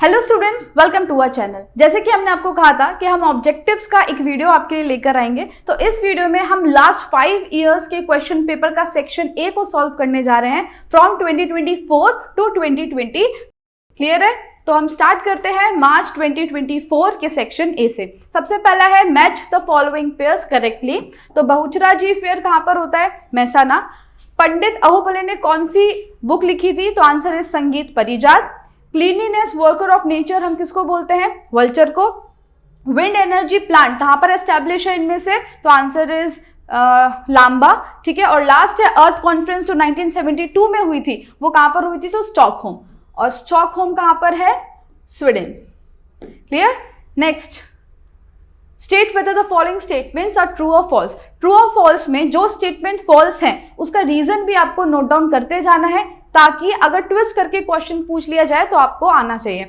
Hello students, welcome to our channel. जैसे कि हमने आपको कहा था कि हम ऑब्जेक्टिव्स का एक वीडियो आपके लिए लेकर आएंगे, तो इस वीडियो में हम लास्ट 5 इयर्स के क्वेश्चन पेपर का सेक्शन ए को सॉल्व करने जा रहे हैं फ्रॉम 2024 टू 2020। क्लियर है? तो हम स्टार्ट करते हैं मार्च 2024 के सेक्शन ए से। सबसे पहला है match the following pairs correctly. तो बहुचराजी फेयर कहां पर होता है? मेहसाना। पंडित अहोबले ने कौन सी बुक लिखी थी? तो आंसर है संगीत परिजात। क्लीनलीनेस वर्कर ऑफ नेचर हम किसको बोलते हैं? वल्चर को। विंड एनर्जी प्लांट कहां पर एस्टैब्लिश है इनमें से? तो आंसर इज लांबा। ठीक है। और लास्ट है अर्थ कॉन्फ्रेंस जो 1972 में हुई थी, वो कहां पर हुई थी? तो स्टॉकहोम। और स्टॉकहोम कहां पर है? Sweden. Clear? Next, state whether the following statements are true और फॉल्स। ट्रू और फॉल्स में जो स्टेटमेंट फॉल्स है उसका रीजन भी आपको नोट डाउन करते जाना है, ताकि अगर ट्विस्ट करके क्वेश्चन पूछ लिया जाए तो आपको आना चाहिए।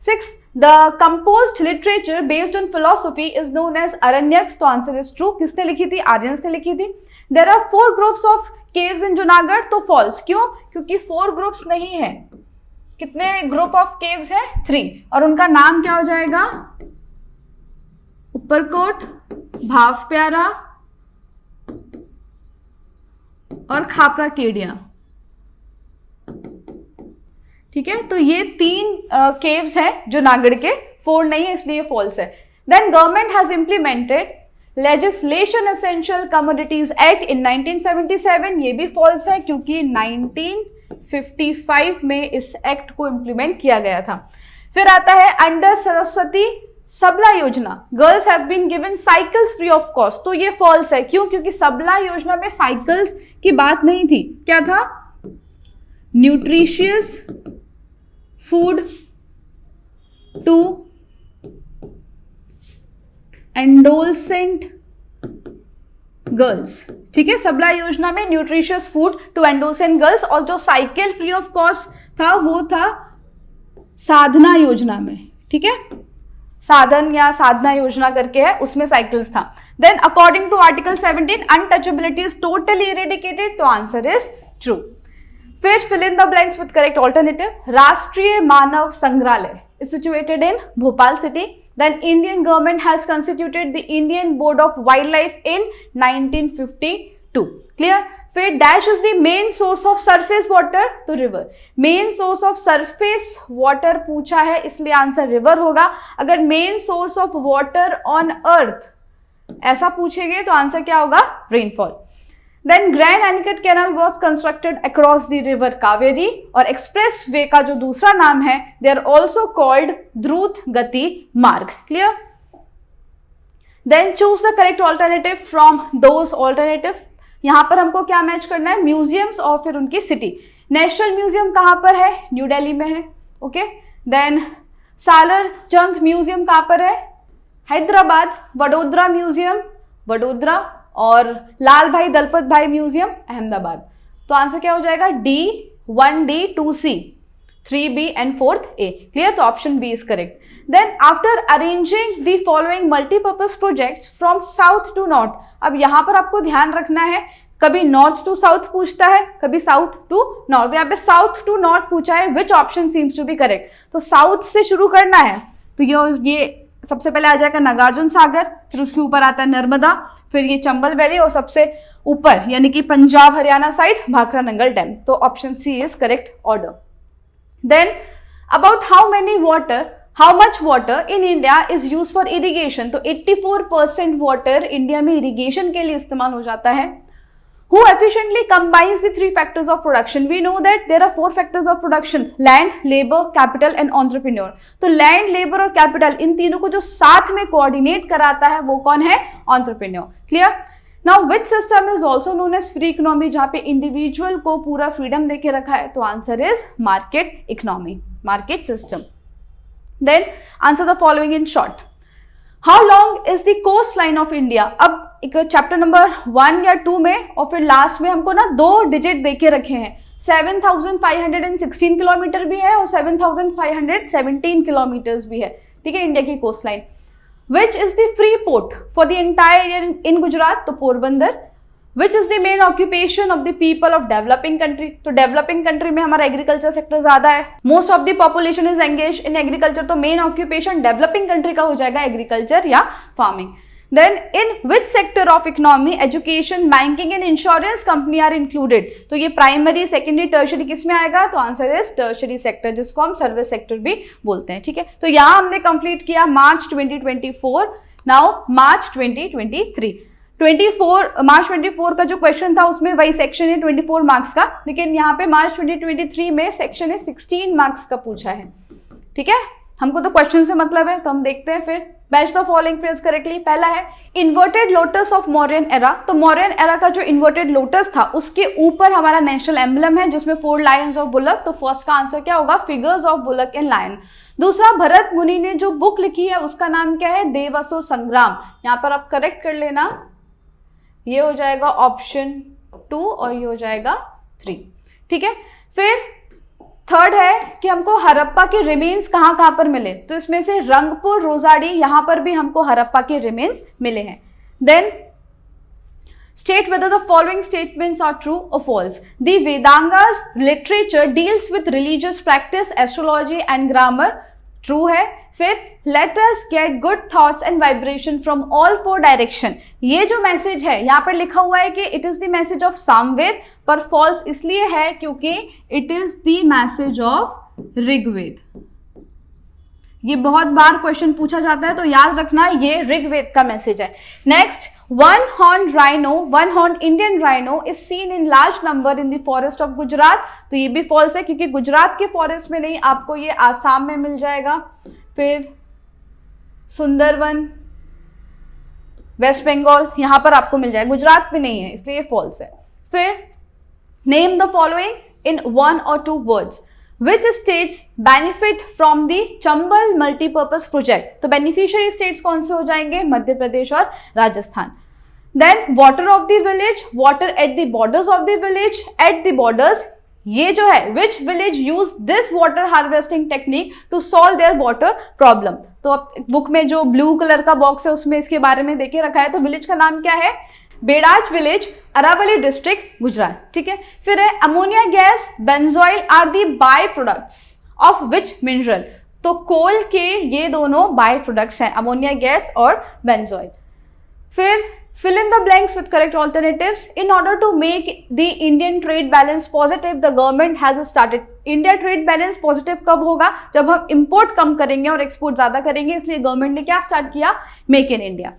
6, the composed literature based on philosophy is known as Aranyakas. तो आंसर इज ट्रू। किसने लिखी थी? आर्यंस ने लिखी थी। There are 4 groups of caves in Junagadh. तो फॉल्स। क्यों? क्योंकि 4 ग्रुप्स नहीं है। कितने ग्रुप ऑफ केव्स है? 3। और उनका नाम क्या हो जाएगा? ऊपरकोट, भाव प्यारा और खापरा केडिया। ठीक है। तो ये 3 केव्स हैं जूनागढ़ के, 4 नहीं है, इसलिए फॉल्स है। Then government has implemented legislation essential commodities act in 1977। ये भी फॉल्स है क्योंकि 1955 में इस एक्ट को इंप्लीमेंट किया गया था। फिर आता है under Saraswati Sabla Yojana girls have been given cycles free of cost. तो ये फॉल्स है। क्यों? क्योंकि सबला योजना में साइकिल्स की बात नहीं थी। क्या था? Nutritious food to adolescent girls. ठीक है। सबला योजना में nutritious food to adolescent girls, और जो साइकिल फ्री ऑफ कॉस्ट था वो था साधना योजना में। ठीक है। साधन या साधना योजना करके है, उसमें साइकिल्स था। Then according to article 17 untouchability is totally eradicated. तो आंसर इज ट्रू। फिर fill in the blanks with correct alternative. Rashtriya Manav Sangrahalaya is situated in Bhopal city. Then Indian government has constituted the Indian board of wild life in 1952। Clear? फिर dash is the main source of surface water. तो river. Main source of surface water पूछा है, इसलिए answer river होगा। अगर main source of water on earth ऐसा पूछेंगे तो आंसर क्या होगा? Rainfall. Then grand anicut canal was constructed across the river Kaveri. और एक्सप्रेस वे का जो दूसरा नाम है, they are also called Drut Gati Marg. Clear? Then choose the correct alternative from those alternative. यहां पर हमको क्या मैच करना है? म्यूजियम्स और फिर उनकी सिटी। नेशनल म्यूजियम कहां पर है? न्यू दिल्ली में है। ओके। देन सालर जंग म्यूजियम कहां पर है? हैदराबाद। वडोदरा म्यूजियम वडोदरा। और लाल भाई दलपत भाई म्यूजियम अहमदाबाद। तो आंसर क्या हो जाएगा? D, 1D, 2C, 3B and 4th A। Clear? तो option B is correct. Then after arranging the following multipurpose projects from south to north. अब यहां पर आपको ध्यान रखना है, कभी नॉर्थ टू साउथ पूछता है, कभी साउथ टू नॉर्थ। यहाँ पे साउथ टू नॉर्थ पूछा है, which option seems to be correct? तो साउथ से शुरू करना है, तो ये सबसे पहले आ जाएगा नागार्जुन सागर, फिर उसके ऊपर आता है नर्मदा, फिर ये चंबल वैली, और सबसे ऊपर यानी कि पंजाब हरियाणा साइड भाखरा नंगल डैम। तो option C is correct order. Then about how much water in India is use for irrigation. तो 84% वाटर इंडिया में इरिगेशन के लिए इस्तेमाल हो जाता है। Who efficiently combines the 3 factors of production? We know that there are 4 factors of production: land, labor, capital and entrepreneur. तो land, labor और capital, इन तीनों को जो साथ में कोऑर्डिनेट कराता है वो कौन है? entrepreneur. Clear? Now which system is also known as free economy, जहाँ पे इंडिविजुअल को पूरा फ्रीडम देके रखा है? तो answer is market economy, market system. Then answer the following in short. How long is the coast line of India? अब एक चैप्टर नंबर 1 या 2 में और फिर लास्ट में हमको ना 2 डिजिट देके रखे हैं। 7,516 किलोमीटर भी है और 7,517 किलोमीटर्स भी है। ठीक है, इंडिया की coast line. Which is the free port for the entire in Gujarat? तो Porbandar. Which is the main occupation of the people of developing country, तो डेवलपिंग कंट्री में हमारा एग्रीकल्चर सेक्टर ज्यादा है, most of the population is engage in agriculture, तो main occupation developing country का हो जाएगा एग्रीकल्चर या farming. Then in which sector of economy education, banking and insurance company are included, तो ये प्राइमरी, सेकेंडरी, टर्शरी किस में आएगा, तो आंसर इज टर्शरी सेक्टर, जिसको हम सर्विस सेक्टर भी बोलते हैं। ठीक है, तो यहाँ हमने कंप्लीट किया मार्च 2024, नाउ मार्च 2023। मार्च 24 का जो क्वेश्चन था उसमें वही सेक्शन है 24 मार्क्स का, लेकिन यहाँ पे मार्च 2023 में सेक्शन है 16 मार्क्स का पूछा है। ठीक है, हमको तो क्वेश्चन से मतलब है, तो हम देखते हैं फिर। Match the following pairs correctly. पहला है inverted lotus of Mauryan era, तो मौर्यन एरा का जो इन्वर्टेड लोटस था उसके ऊपर हमारा नेशनल एम्बलम है जिसमें 4 लायंस ऑफ बुलक, तो फर्स्ट का आंसर क्या होगा, figures of bullock and lion. दूसरा, भरत मुनि ने जो बुक लिखी है उसका नाम क्या है, देवासुर संग्राम, यहाँ पर आप करेक्ट कर लेना, ये हो जाएगा ऑप्शन 2 और ये हो जाएगा 3। ठीक है, फिर थर्ड है कि हमको हड़प्पा के रिमेन्स कहाँ कहाँ पर मिले, तो इसमें से रंगपुर, रोजाड़ी, यहां पर भी हमको हड़प्पा के रिमेन्स मिले हैं। Then state whether the following statements are true और false. The Vedangas literature deals with religious practice, astrology and grammar, true है। फिर let us get good thoughts and vibration from all 4 direction, ये जो मैसेज है यहाँ पर लिखा हुआ है कि it is the message of Samaveda, पर फॉल्स इसलिए है क्योंकि it is the message of Rigveda. ये बहुत बार क्वेश्चन पूछा जाता है, तो याद रखना ये ऋग्वेद का मैसेज है। Next, one horn Indian rhino is seen in large number in the forest of Gujarat, तो ये भी फॉल्स है क्योंकि गुजरात के फॉरेस्ट में नहीं, आपको ये आसाम में मिल जाएगा। फिर सुंदरवन, वेस्ट बंगाल, यहां पर आपको मिल जाएगा, गुजरात में नहीं है, इसलिए फॉल्स है। फिर name the following in 1 or 2 words, which states benefit from the Chambal multipurpose project, तो बेनिफिशियरी स्टेट्स कौन से हो जाएंगे, मध्य प्रदेश और Rajasthan. Then water of the village, water at the borders of the village, at the borders, ये जो है which village use this water harvesting technique to solve their water problem, तो बुक में जो ब्लू कलर का बॉक्स है उसमें इसके बारे में देके रखा है, तो विलेज का नाम क्या है, बेड़ाज विलेज, अरावली डिस्ट्रिक्ट, गुजरात। ठीक है, फिर है ammonia gas, benzol are the by products of which mineral, तो कोल के ये दोनों बाय प्रोडक्ट्स हैं, अमोनिया गैस और बेंजोइल। फिर fill in the blanks with correct alternatives. In order to make the Indian trade balance positive, the government has started. India trade balance positive कब होगा, जब हम import कम करेंगे और export ज़्यादा करेंगे, इसलिए गवर्नमेंट ने क्या स्टार्ट किया, make in India.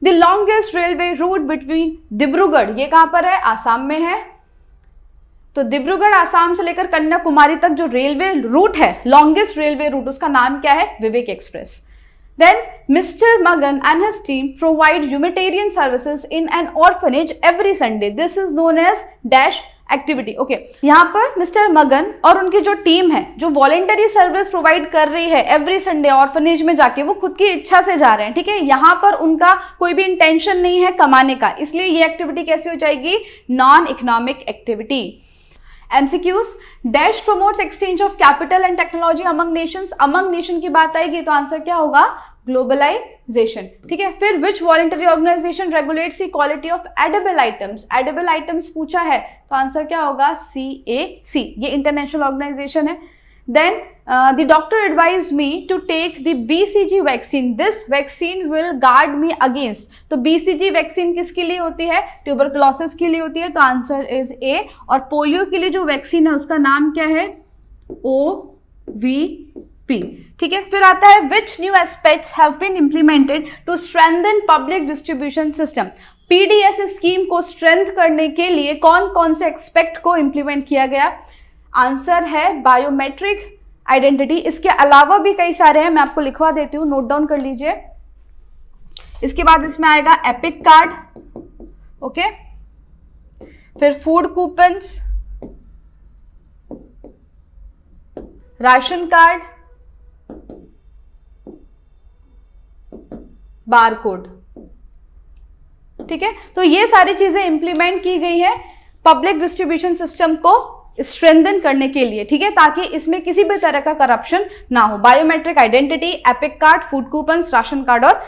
The longest railway route between Dibrugarh, ये कहाँ पर है, आसाम में है, तो डिब्रूगढ़ आसाम से लेकर कन्याकुमारी तक जो रेलवे रूट है, लॉन्गेस्ट रेलवे रूट, उसका नाम क्या है, विवेक express. Then Mr. Magan and his team provide humanitarian services in an orphanage every Sunday. This is known as dash activity. Okay, यहाँ पर मिस्टर मगन और उनकी जो टीम है जो वॉलेंटरी सर्विस प्रोवाइड कर रही है एवरी संडे ऑर्फनेज में जाके, वो खुद की इच्छा से जा रहे हैं। ठीक है, यहाँ पर उनका कोई भी इंटेंशन नहीं है कमाने का, इसलिए ये एक्टिविटी कैसी हो जाएगी, non economic activity. MCQs, dash promotes exchange of capital and technology among Nations, among nation की बात आएगी तो आंसर क्या होगा, ग्लोबलाइजेशन। ठीक है, फिर which voluntary organisation regulates the quality of edible items, edible items पूछा है तो आंसर क्या होगा, CAC, ये इंटरनेशनल ऑर्गेनाइजेशन है। Then the doctor advise me to take the BCG vaccine, this vaccine will guard me against, तो BCG vaccine किसके लिए होती है, ट्यूबरकुलोसिस के लिए होती है, तो आंसर इज A। और पोलियो के लिए जो वैक्सीन है उसका नाम क्या है, OVP। ठीक है, फिर आता है which new aspects have been implemented to strengthen public distribution system, PDS scheme को स्ट्रेंथ करने के लिए कौन कौन से एक्सपेक्ट को इम्प्लीमेंट किया गया, आंसर है बायोमेट्रिक आइडेंटिटी। इसके अलावा भी कई सारे हैं, मैं आपको लिखवा देती हूँ, नोट डाउन कर लीजिए। इसके बाद इसमें आएगा एपिक कार्ड, ओके, फिर food coupons, ration card, barcode. ठीक है, तो ये सारी चीजें इंप्लीमेंट की गई है पब्लिक डिस्ट्रीब्यूशन सिस्टम को स्ट्रेंथन करने के लिए। ठीक है, ताकि इसमें किसी भी तरह का करप्शन ना हो। Biometric identity, EPIC card, food coupons, ration card और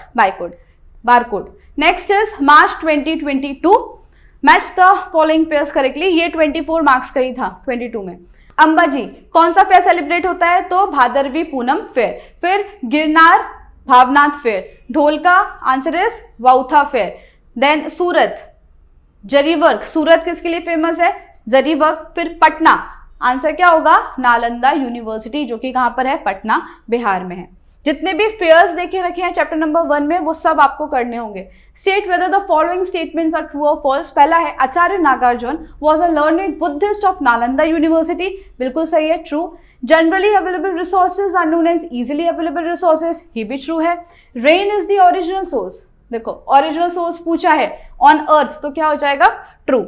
barcode. Next is March 2022। Match the following pairs correctly, ये 24 मार्क्स का ही था 22 में। अंबाजी कौन सा फेयर सेलिब्रेट होता है, तो भादरवी पूनम फेयर। फिर Girnar Bhavnath fair. Dholka answer is Vautha fair. Then Surat zari work, Surat किसके लिए फेमस है, जरी वर्क। फिर पटना आंसर क्या होगा, नालंदा यूनिवर्सिटी, जो कि कहां पर है, पटना बिहार में है। जितने भी फेयर्स देखे रखे हैं चैप्टर नंबर 1 में वो सब आपको करने होंगे। State whether the following statements are true और फॉल्स। पहला है Acharya Nagarjuna was a learned Buddhist of Nalanda university, बिल्कुल सही है, true. Generally available resources are known as easily available resources, ये भी ट्रू है। Rain is the original source, देखो ओरिजिनल सोर्स पूछा है ऑन अर्थ, तो क्या हो जाएगा, true.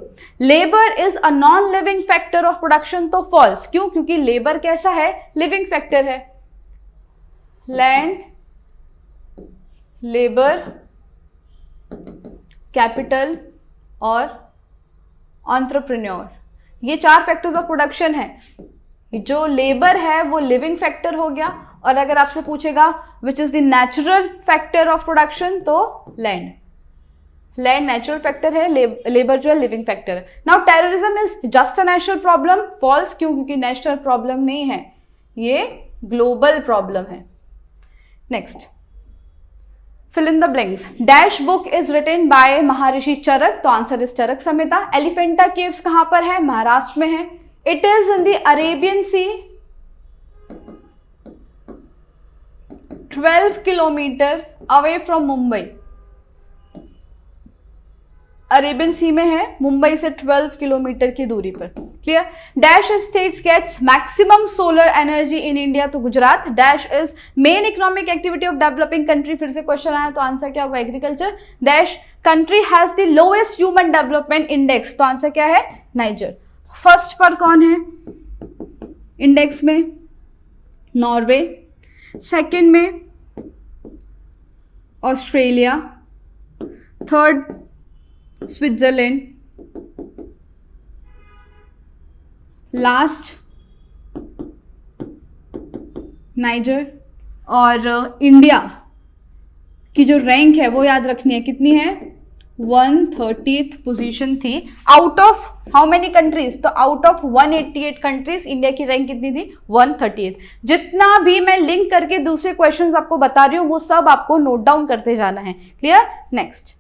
Labour is a non living factor of production, तो फॉल्स। क्यों, क्योंकि लेबर कैसा है, लिविंग फैक्टर है। लैंड, लेबर, कैपिटल और एंटरप्रेन्योर, ये 4 फैक्टर्स ऑफ प्रोडक्शन है। जो लेबर है वो लिविंग फैक्टर हो गया, और अगर आपसे पूछेगा which is the natural factor of production, तो लैंड। लैंड नेचुरल फैक्टर है, लेबर जो है लिविंग फैक्टर है। Now terrorism is just a national problem, false. क्यों, क्योंकि नेशनल प्रॉब्लम नहीं है, ये ग्लोबल प्रॉब्लम है। Next, fill in the blanks. Dash book is written by Maharshi Charak, तो answer is Charak Samhita. Elephanta caves कहां पर है, महाराष्ट्र में है। It is in the Arabian C, 12 kilometre away from Mumbai. Arabian sea में है, मुंबई से 12 किलोमीटर की दूरी पर। Clear. Dash states gets maximum solar energy in India, तो Gujarat. Dash is main economic activity of developing country, फिर से क्वेश्चन आया तो आंसर क्या होगा, agriculture. Dash country has the lowest human development index, तो आंसर क्या है, नाइजर। फर्स्ट पर कौन है इंडेक्स में, नॉर्वे। सेकेंड में Australia. Third Switzerland. Last niger. और इंडिया की जो रैंक है वो याद रखनी है, कितनी है, 130th पोजीशन थी out of how many countries, तो आउट ऑफ 188 कंट्रीज इंडिया की रैंक कितनी थी, 130th। जितना भी मैं लिंक करके दूसरे क्वेश्चंस आपको बता रही हूं वो सब आपको नोट डाउन करते जाना है। Clear. Next,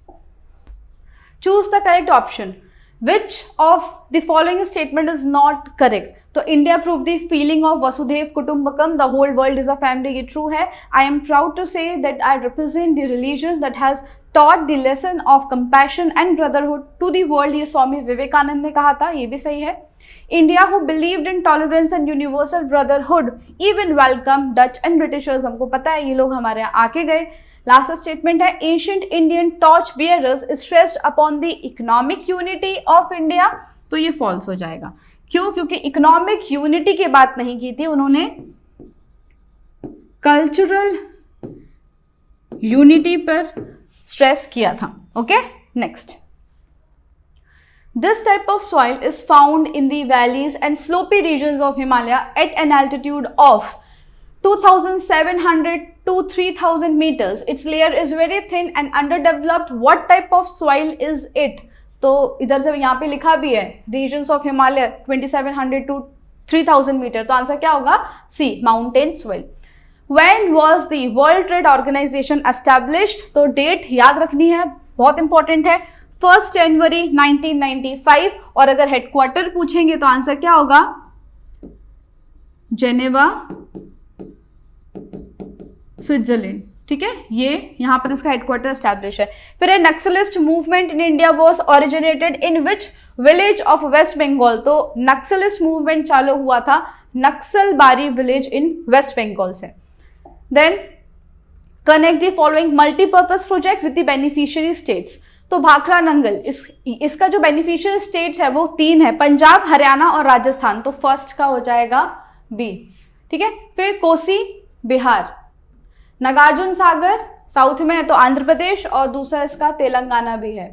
choose the correct option. Which of the following statement is not correct? तो India prove the feeling of vasudhaiva kutumbakam, the whole world is a family, ये ट्रू है। I am proud to say that I represent the religion that has taught the lesson of compassion and brotherhood to the world, ये स्वामी विवेकानंद ने कहा था, ये भी सही है। India who believed in tolerance and universal brotherhood even welcome Dutch and Britishers, हमको पता है ये लोग हमारे यहाँ आके गए। लास्ट स्टेटमेंट है ancient Indian torch bearers stressed upon the economic unity of India, तो ये फॉल्स हो जाएगा। क्यों, क्योंकि इकोनॉमिक यूनिटी की बात नहीं की थी उन्होंने, कल्चरल यूनिटी पर स्ट्रेस किया था। Okay. Next, this type of soil is found in the valleys and slopy regions of Himalaya at an altitude of 2700 to 3000 meters. Its layer is very thin and underdeveloped. What type of soil is it? तो इधर से यहाँ पे लिखा भी है regions of Himalaya 2700 to 3000 metre, तो answer क्या होगा, C, mountain soil. When was the World Trade Organization established? तो डेट याद रखनी है, बहुत इंपॉर्टेंट है, 1 जनवरी 1995। और अगर हेडक्वार्टर पूछेंगे तो आंसर क्या होगा, जेनेवा, स्विट्जरलैंड। ठीक है, ये यहां पर इसका हेडक्वार्टर एस्टैब्लिश है। फिर है naxalist movement in India was originated in which village of West Bengal, तो नक्सलिस्ट मूवमेंट चालू हुआ था Naxalbari village in waste Bengal से। Then connect the following multipurpose project with the beneficiary states, तो भाखड़ा नंगल इसका जो बेनिफिशियल स्टेट्स है वो 3 है, पंजाब, हरियाणा और राजस्थान, तो फर्स्ट का हो जाएगा बी। ठीक है। फिर कोसी बिहार, नागार्जुन सागर साउथ में है तो आंध्र प्रदेश, और दूसरा इसका तेलंगाना भी है।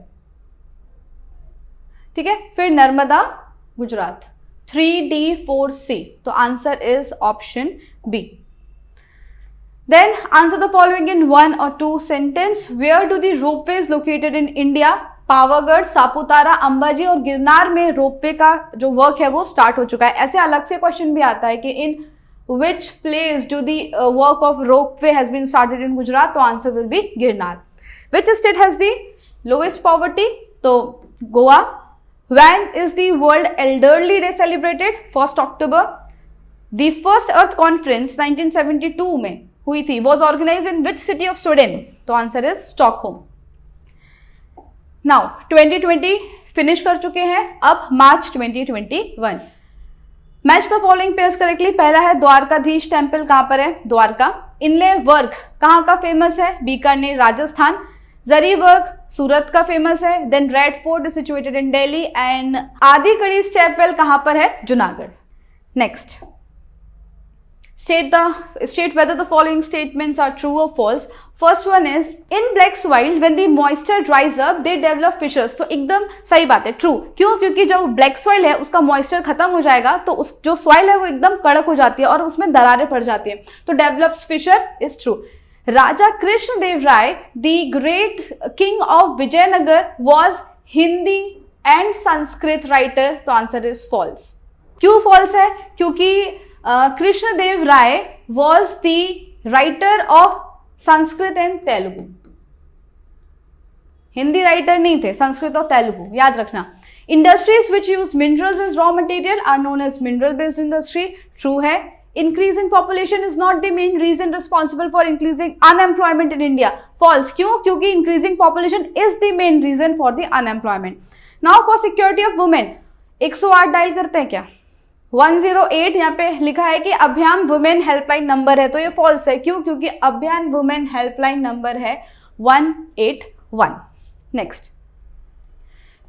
ठीक है। फिर नर्मदा गुजरात, 3D4C, तो answer is option B. Then answer the following in 1 or 2 sentence. Where do the ropeways located in India, Pavagadh, Saputara, Ambaji और गिरनार में रोपवे का जो वर्क है वो स्टार्ट हो चुका है। ऐसे अलग से क्वेश्चन भी आता है कि in which place do the work of ropeway has been started in Gujarat, तो answer will be Girnar. Which state has the lowest poverty, तो Goa. When is the World Elderly Day celebrated? 1st October. The first Earth Conference 1972 में हुई थी, was organized in which city of Sweden? तो answer is Stockholm. Now 2020 finish कर चुके हैं, अब मार्च 2021। Match the following pairs correctly. पहला है द्वारकाधीश टेम्पल, कहां पर है? द्वारका। इनले वर्क कहां का फेमस है? बीकानेर, राजस्थान। जरी वर्क सूरत का फेमस है। Then red fort is situated in Delhi and Adikadi stepwell कहां पर है? Junagadh. Next, state whether the following statements are true or false. First one is in black soil when the moisture dries up they develop fissures. तो एकदम सही बात है, true. क्यों? क्योंकि जब ब्लैक सॉइल है उसका मॉइस्चर खत्म हो जाएगा तो उस जो सॉइल है वो एकदम कड़क हो जाती है और उसमें दरारें पड़ जाती है, तो develops fisher is true. Raja Krishna Dev Raya the great king of Vijayanagar was Hindi and Sanskrit writer, तो आंसर इज फॉल्स। क्यों फॉल्स है? क्योंकि Krishnadeva Raya was the writer of Sanskrit and Telugu, Hindi writer नहीं थे, संस्कृत और तेलुगु, याद रखना। Industries which use minerals as raw material are known as mineral based industry, true है। Increasing population is not the main reason responsible for increasing unemployment in India, false. क्यों? क्योंकि increasing population is the main reason for the unemployment. Now for security of women 108 dial करते हैं क्या? 108 यहाँ पे लिखा है कि अभियान वुमेन हेल्पलाइन नंबर है, तो ये फॉल्स है। क्यों? क्योंकि अभियान वुमेन हेल्पलाइन नंबर है 181। Next,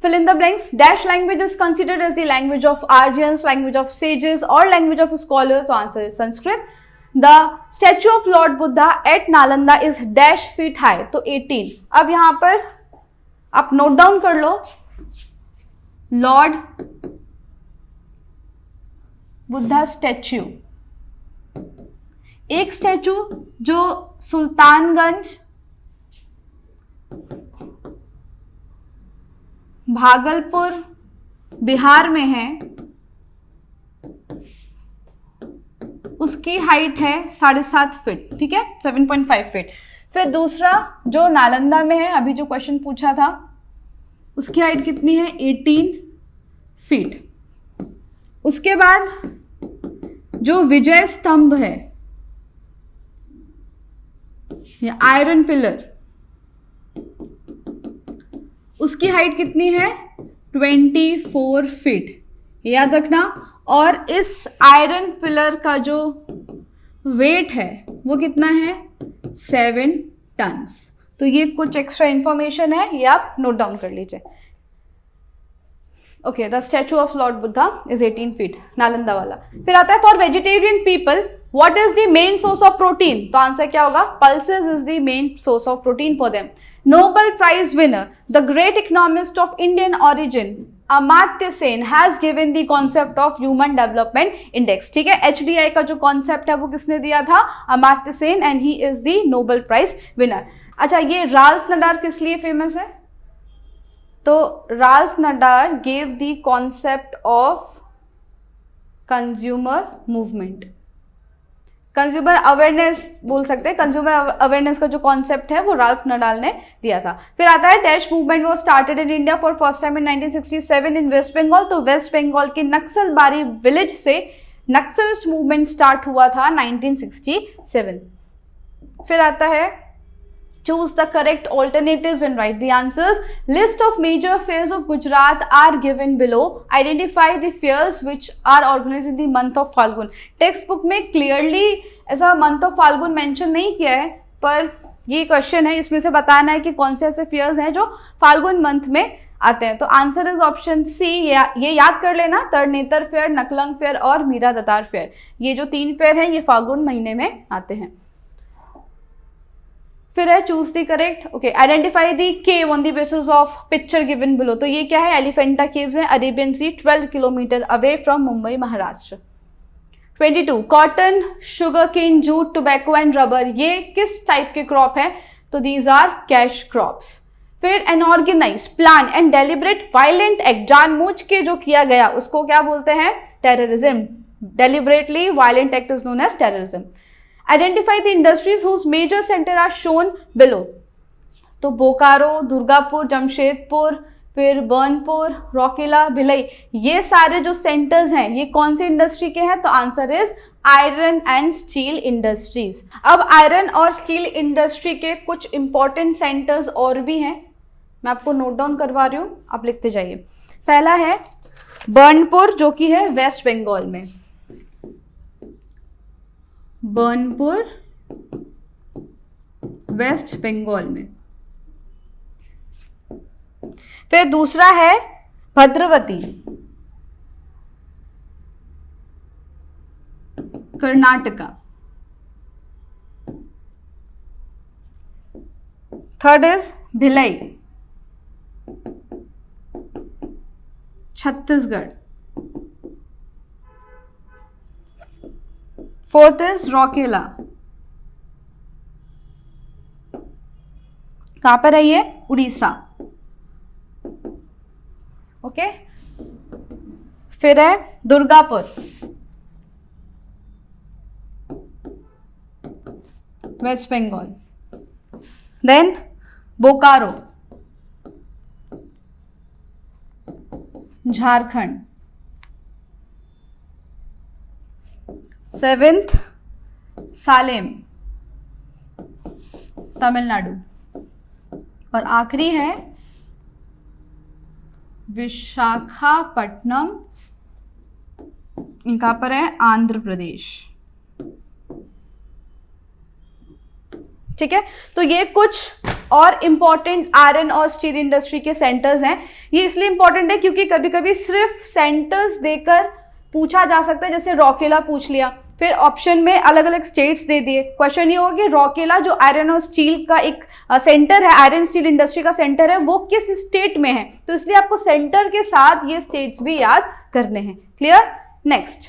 fill in the blanks. Dash language is considered as the language of Aryans, language of sages or language of scholar, तो answer is Sanskrit. The statue of Lord Buddha at Nalanda is dash feet high, तो 18। अब यहाँ पर आप note down कर लो, Lord Buddha statue, एक statue जो सुल्तानगंज भागलपुर बिहार में है, उसकी हाइट है 7.5 फीट, ठीक है, 7.5 फीट। फिर दूसरा जो नालंदा में है, अभी जो क्वेश्चन पूछा था, उसकी हाइट कितनी है? 18 फीट। उसके बाद जो विजय स्तंभ है, ये आयरन पिलर, उसकी हाइट कितनी है? 24 फीट, याद रखना। और इस आयरन पिलर का जो वेट है वो कितना है? 7 टन्स। तो ये कुछ एक्स्ट्रा इंफॉर्मेशन है, ये आप नोट डाउन कर लीजिए। Okay, the statue of lord Buddha is 18 feet, Nalanda वाला। फिर आता है for vegetarian people what is the main source of protein, तो आंसर क्या होगा? Pulses is the main source of protein for them. Nobel prize winner the great economist of Indian origin Amartya Sen has given the concept of human development index, ठीक है। HDI का जो concept है वो किसने दिया था? Amartya Sen, and he is the Nobel prize winner. अच्छा, ये राल्फ नडार किस लिए फेमस है? तो Ralph Nader gave the concept of consumer movement, consumer awareness बोल सकते हैं। कंज्यूमर अवेयरनेस का जो कॉन्सेप्ट है वो राल्फ नडाल ने दिया था। फिर आता है डैश मूवमेंट वो started in India for first time in 1967 in waste Bengal, तो वेस्ट बंगाल के नक्सलबारी विलेज से नक्सलिस्ट मूवमेंट स्टार्ट हुआ था 1967। फिर आता है choose the correct alternatives and write the answers. List of major fairs of Gujarat are given below. Identify the fairs which are organized in the month of Falgun. Text book में clearly ऐसा month of Phalgun mention नहीं किया है, पर ये question है, इसमें से बताना है कि कौन से ऐसे फेयर्स हैं जो फाल्गुन मंथ में आते हैं। तो आंसर इज ऑप्शन सी। ये याद कर लेना, तरनेतर फेयर, नकलंग फेयर और मीरा दतार फेयर, ये जो 3 फेयर हैं ये फाल्गुन महीने में आते हैं। फिर है choose the correct, okay, identify the cave on the basis of picture given below, तो ये क्या है? एलिफेंटा केव्स हैं, Arabian C, 12 kilometre away from Mumbai, Maharashtra. 22 cotton, sugar cane, jute, tobacco and rubber, ये किस टाइप के क्रॉप है? तो दीज आर कैश क्रॉप्स। फिर unorganised, plan and deliberate violent act, जानबूझ के जो किया गया उसको क्या बोलते हैं? Terrorism. Deliberately violent act is known as terrorism. Identify the industries whose major centre are shown below. तो बोकारो, दुर्गापुर, जमशेदपुर, फिर बर्नपुर, रौकेला, भिलाई, ये सारे जो सेंटर्स हैं ये कौन सी इंडस्ट्री के हैं? तो answer is iron and steel industries. अब आयरन और स्टील इंडस्ट्री के कुछ इंपॉर्टेंट सेंटर्स और भी हैं, मैं आपको नोट डाउन करवा रही हूँ, आप लिखते जाइए। पहला है बर्नपुर, जो कि है वेस्ट बंगाल में, बर्नपुर वेस्ट बंगाल में। फिर दूसरा है Bhadravati, Karnataka. Third is Bhilai, Chhattisgarh. Fourth is Rourkela, कहां पर है ये? उड़ीसा। ओके, फिर है Durgapur, West Bengal. Then Bokaro, Jharkhand. Seventh Salem, Tamil Nadu. और आखिरी है विशाखापट्टनम, कहां पर है? आंध्र प्रदेश। ठीक है, तो ये कुछ और इंपॉर्टेंट आयरन और स्टील इंडस्ट्री के सेंटर्स हैं। ये इसलिए इंपॉर्टेंट है क्योंकि कभी कभी सिर्फ सेंटर्स देकर पूछा जा सकता है, जैसे रौकेला पूछ लिया, फिर ऑप्शन में अलग अलग स्टेट्स दे दिए। क्वेश्चन ये होगा कि रौकेला जो आयरन और स्टील का एक सेंटर है, आयरन स्टील इंडस्ट्री का सेंटर है, वो किस स्टेट में है? तो इसलिए आपको सेंटर के साथ ये स्टेट्स भी याद करने हैं। Clear? Next,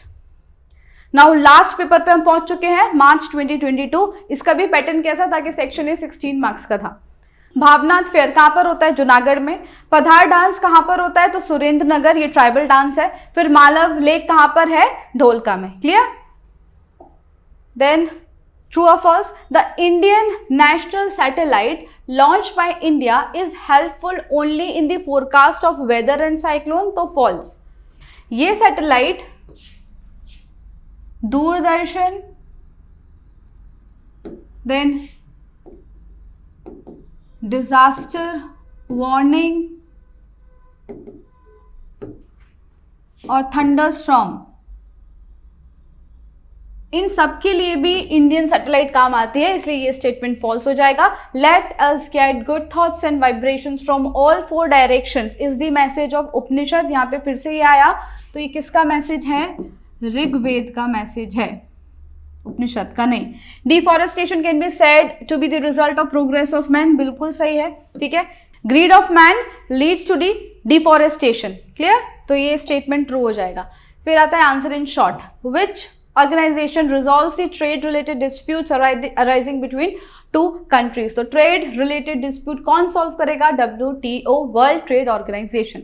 now last paper पे हम पहुंच चुके हैं, मार्च 2022। इसका भी पैटर्न कैसा था कि सेक्शन ए 16 मार्क्स का था। भावनाथ फेयर कहां पर होता है? जूनागढ़ में। पधार डांस कहां पर होता है? तो सुरेंद्र नगर, ये ट्राइबल डांस है। फिर मालव लेक कहां पर है? ढोलका में। क्लियर? देन ट्रू और false? The Indian national satellite launch by India is helpful only in the forecast of weather and cyclone. तो फॉल्स। ये satellite Doordarshan, then disaster warning और थंडरस्टॉर्म, इन सब के लिए भी इंडियन सैटेलाइट काम आती है, इसलिए ये स्टेटमेंट फॉल्स हो जाएगा। Let us get good thoughts and vibrations from all four directions is the message of Upanishad. यहाँ पे फिर से ये आया, तो ये किसका मैसेज है? ऋग्वेद का मैसेज है, उपनिषद का नहीं। Deforestation can be said to be the result of progress of man, बिल्कुल सही है। ठीक है, greed of man leads to the deforestation. Clear? तो ये स्टेटमेंट ट्रू हो जाएगा। फिर आता है answer in short, which organisation resolves the trade related disputes arising between two countries. तो ट्रेड रिलेटेड डिस्प्यूट कौन सॉल्व करेगा? WTO, world trade organisation.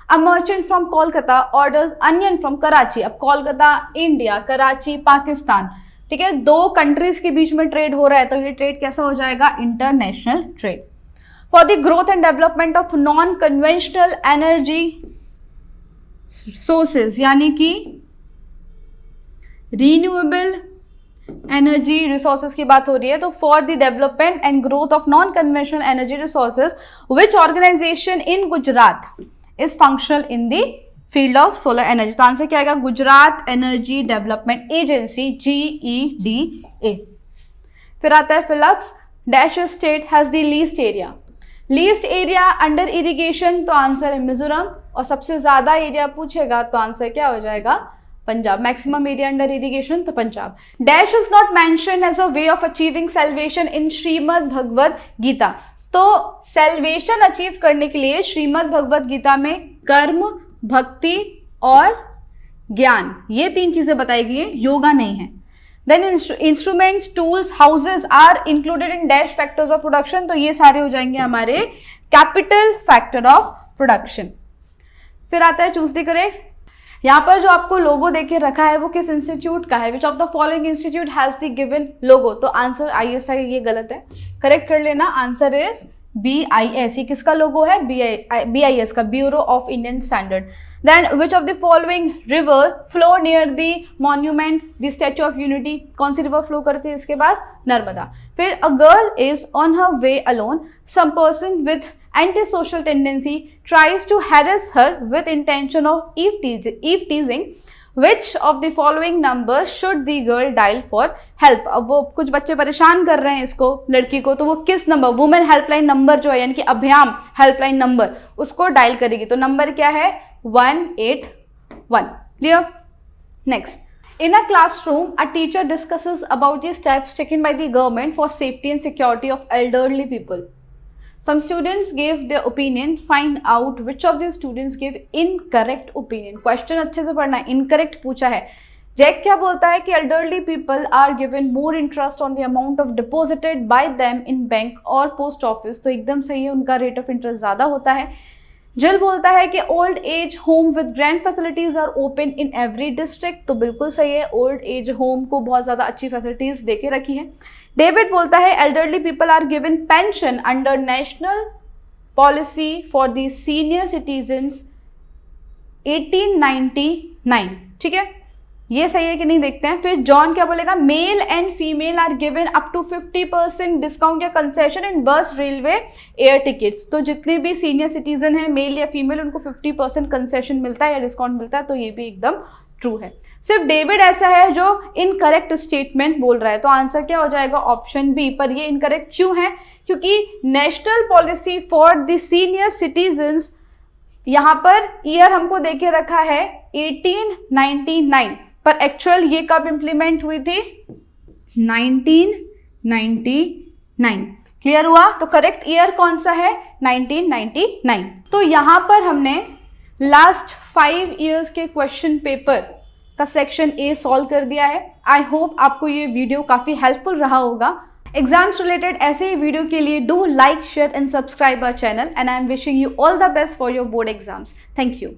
A merchant from Kolkata orders onion from Karachi। अब Kolkata India, Karachi Pakistan, ठीक है, दो countries के बीच में trade हो रहा है, तो ये ट्रेड कैसा हो जाएगा? International trade. For the growth and development of non conventional energy sources, यानी कि रीन्यूएबल एनर्जी रिसोर्सेज की बात हो रही है, तो for the development and growth of non conventional energy resources which organisation in Gujarat is functional in the field of solar energy. तो answer क्या आएगा? Gujarat energy development agency, GEDA। फिर आता है fill ups dash state has the least area. Least area under irrigation, तो answer है मिजोरम। और सबसे ज्यादा एरिया पूछेगा तो आंसर क्या हो जाएगा? Punjab. Maximum area under irrigation, तो Punjab. Dash is not mentioned as a way of achieving salvation in Shrimad Bhagavad Gita. तो सैल्वेशन अचीव करने के लिए श्रीमद् भगवद गीता में कर्म, भक्ति और ज्ञान, ये तीन चीजें बताई गई है, योगा नहीं है। Then instruments, tools, houses are included in dash factors of production, तो ये सारे हो जाएंगे हमारे कैपिटल फैक्टर ऑफ प्रोडक्शन। फिर आता है चूज द करेक्ट। यहाँ पर जो आपको लोगो देके रखा है वो किस इंस्टीट्यूट का है, which of the following institute has the given logo, तो आंसर ISI, ये गलत है, करेक्ट कर लेना, आंसर इज BIS। ये किसका लोगो है, BIS का, bureau of Indian standard. Then which of the following river flow near the monument the statue of unity, कौन सी रिवर फ्लो करती है इसके पास, नर्मदा। फिर a girl is on her way alone, some person with antisocial tendency tries to harass her with intention of eve teasing, which of the following numbers should the girl dial for help। अब वो कुछ बच्चे परेशान कर रहे हैं इसको, लड़की को, तो वो किस नंबर, वुमेन हेल्पलाइन नंबर जो है यानी कि अभियान हेल्पलाइन नंबर, उसको डायल करेगी, तो नंबर क्या है 181। Clear. Next, in a classroom a teacher discusses about the steps taken by the government for safety and security of elderly people. Some students gave their opinion. Find out which of the students gave incorrect opinion. Question अच्छे से पढ़ना है, incorrect पूछा है। Jack क्या बोलता है कि elderly people are given more interest on the amount of deposited by them in bank और post office, तो एकदम सही है, उनका rate of interest ज़्यादा होता है। जिल बोलता है कि old age home with grand facilities are open in every district, तो बिल्कुल सही है, ओल्ड एज होम को बहुत ज़्यादा अच्छी फैसिलिटीज देके रखी है। डेविड बोलता है elderly people are given pension under national policy for the senior citizens 1899। ठीक है, ये सही है कि नहीं देखते हैं। फिर जॉन क्या बोलेगा, male and female are given up to 50% discount या concession in bus, railway, air tickets, तो जितने भी सीनियर सिटीजन है मेल या फीमेल उनको 50% कंसेशन मिलता है या डिस्काउंट मिलता है, तो ये भी एकदम ट्रू है। सिर्फ डेविड ऐसा है जो इनकरेक्ट स्टेटमेंट बोल रहा है, तो आंसर क्या हो जाएगा ऑप्शन बी। पर ये इनकरेक्ट क्यों है, क्योंकि national policy for the senior citizens, यहाँ पर ईयर हमको देके रखा है 1899, पर एक्चुअल ये कब इंप्लीमेंट हुई थी 1999। क्लियर हुआ, तो करेक्ट ईयर कौन सा है 1999। तो यहां पर हमने लास्ट 5 इयर्स के क्वेश्चन पेपर का सेक्शन ए सॉल्व कर दिया है। आई होप आपको ये वीडियो काफी हेल्पफुल रहा होगा। एग्जाम्स रिलेटेड ऐसे ही वीडियो के लिए do like, share and subscribe our channel, and I am wishing you all the best for your board exams. Thank you.